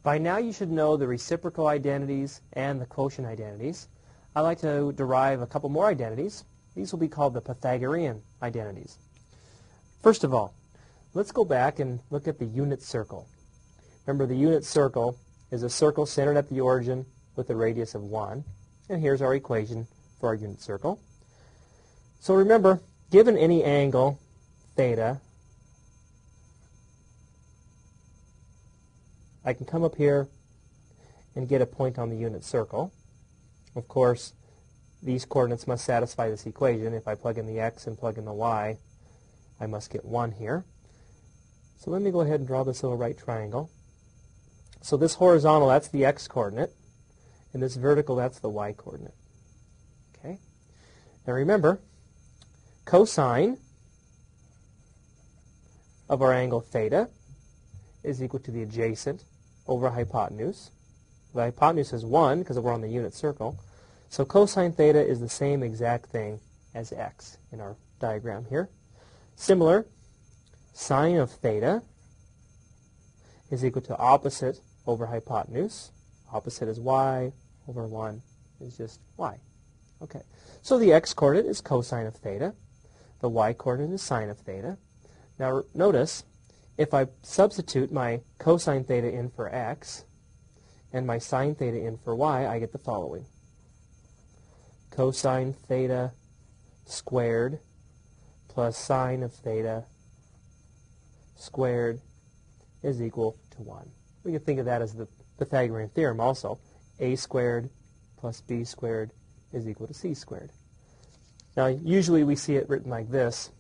By now you should know the reciprocal identities and the quotient identities. I'd like to derive a couple more identities. These will be called the Pythagorean identities. First of all, let's go back and look at the unit circle. Remember, the unit circle is a circle centered at the origin with a radius of 1. And here's our equation for our unit circle. So remember, given any angle, theta, I can come up here and get a point on the unit circle. Of course, these coordinates must satisfy this equation. If I plug in the x and plug in the y, I must get 1 here. So let me go ahead and draw this little right triangle. So this horizontal, that's the x-coordinate, and this vertical, that's the y-coordinate. Okay. Now remember, cosine of our angle theta is equal to the adjacent over hypotenuse. The hypotenuse is 1 because we're on the unit circle. So cosine theta is the same exact thing as x in our diagram here. Similar, sine of theta is equal to opposite over hypotenuse. Opposite is y, over 1 is just y. Okay, so the x-coordinate is cosine of theta. The y-coordinate is sine of theta. Now notice, if I substitute my cosine theta in for x and my sine theta in for y, I get the following. Cosine theta squared plus sine of theta squared is equal to 1. We can think of that as the Pythagorean theorem also. A squared plus b squared is equal to c squared. Now, usually we see it written like this.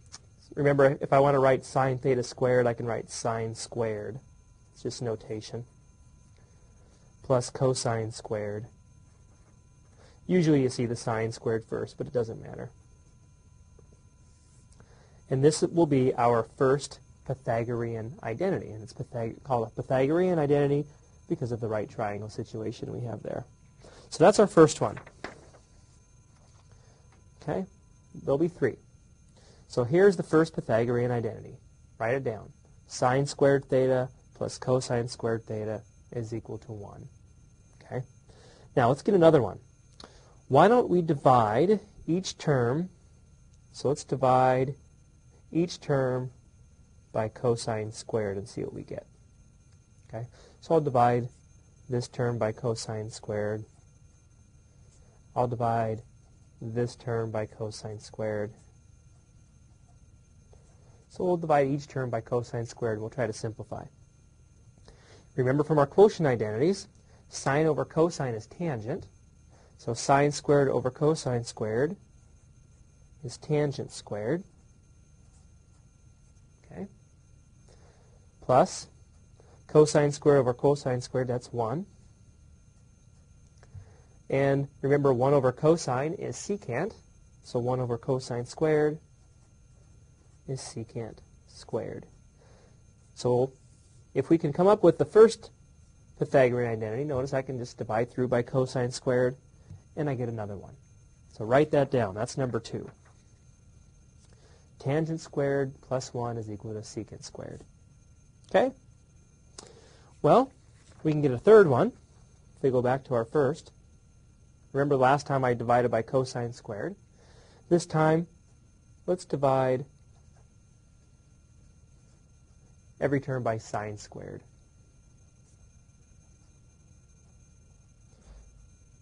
Remember, if I want to write sine theta squared, I can write sine squared. It's just notation. Plus cosine squared. Usually you see the sine squared first, but it doesn't matter. And this will be our first Pythagorean identity. And it's called a Pythagorean identity because of the right triangle situation we have there. So that's our first one. Okay? There'll be 3. So here's the first Pythagorean identity. Write it down. Sine squared theta plus cosine squared theta is equal to 1. Okay? Now let's get another one. Why don't we divide each term? So let's divide each term by cosine squared and see what we get. Okay? So I'll divide this term by cosine squared. I'll divide this term by cosine squared. So we'll divide each term by cosine squared, and we'll try to simplify. Remember from our quotient identities, sine over cosine is tangent. So sine squared over cosine squared is tangent squared. Okay. Plus cosine squared over cosine squared, that's 1. And remember, 1 over cosine is secant. So 1 over cosine squared is secant squared. So if we can come up with the first Pythagorean identity, notice I can just divide through by cosine squared, and I get another one. So write that down. That's number 2. Tangent squared plus 1 is equal to secant squared. Okay? Well, we can get a third one. If we go back to our first. Remember last time I divided by cosine squared. This time, let's divide every term by sine squared.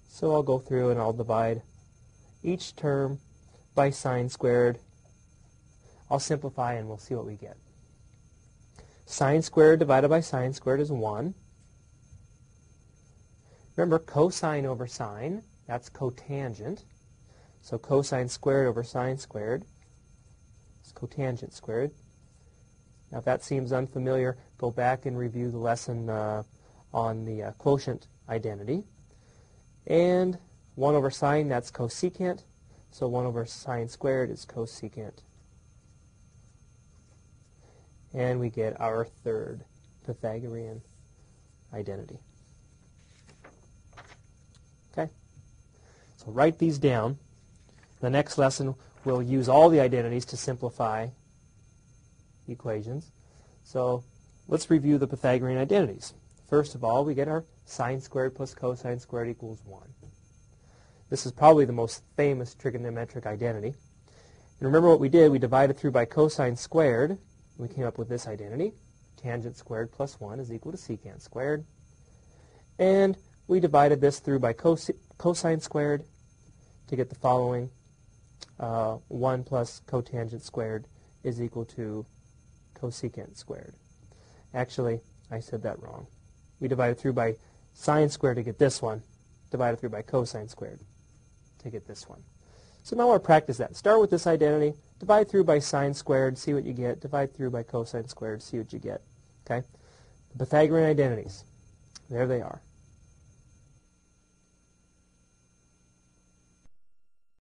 So I'll go through and I'll divide each term by sine squared. I'll simplify and we'll see what we get. Sine squared divided by sine squared is 1. Remember, cosine over sine, that's cotangent. So cosine squared over sine squared is cotangent squared. Now if that seems unfamiliar, go back and review the lesson on the quotient identity. And 1 over sine, that's cosecant. So 1 over sine squared is cosecant. And we get our third Pythagorean identity. Okay? So write these down. The next lesson, we'll use all the identities to simplify equations. So let's review the Pythagorean identities. First of all, we get our sine squared plus cosine squared equals 1. This is probably the most famous trigonometric identity. And remember what we did? We divided through by cosine squared, and we came up with this identity. Tangent squared plus 1 is equal to secant squared. And we divided this through by cosine squared to get the following. 1 plus cotangent squared is equal to cosecant squared. Actually, I said that wrong. We divided through by sine squared to get this one, divided through by cosine squared to get this one. So now we'll practice that. Start with this identity, divide through by sine squared, see what you get, divide through by cosine squared, see what you get. Okay? The Pythagorean identities. There they are.